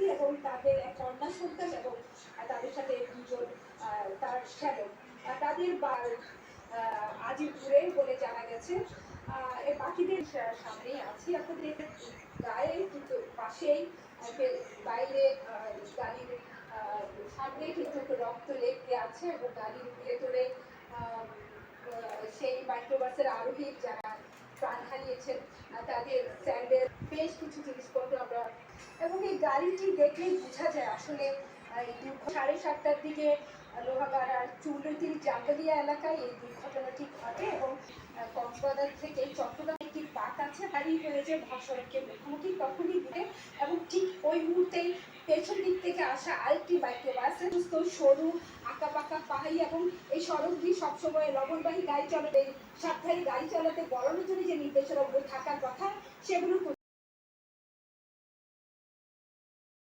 স্ত্রী এবং তাদের এক কন্যা সন্তান এবং তাদের সাথে দুজন তার শ্যালক তাদের আজিপুরে বলে জানা গেছে। বাকিদের সামনেই আছি আপনাদের গায়ে কিন্তু পাশেই বাইরে গাড়ির সামনে কিন্তু রক্ত লেগে আছে এবং গাড়ির ভেতরে সেই মাইক্রোবাসের আরোহী যারা প্রাণ হারিয়েছেন তাদের স্যান্ডেল বেশ কিছু জিনিসপত্র আমরা এবং এই গাড়িটি দেখলেই বোঝা যায় আসলে 7:30টার দিকে লোহাগাড়ার চুনরীতির জাঙ্গালিয়া এলাকায় এই দুর্ঘটনাটি ঘটে এবং কক্সবাজার থেকে চট্টগ্রাম একটি বাঁক আছে হারিয়ে ফেলেছে মহাসড়ককে মুখোমুখি তখনই দিকে এবং ঠিক ওই মুহূর্তেই পেছন দিক থেকে আসা আরেকটি মাইক্রোবাস সরু আঁকা পাকা পাহাড়ি এবং এই সড়ক দিয়ে সবসময় লবণবাহী গাড়ি চালাতে সাবধানে গাড়ি চালাতে বলানোর জন্য যে নির্দেশনাগুলো থাকার কথা সেগুলো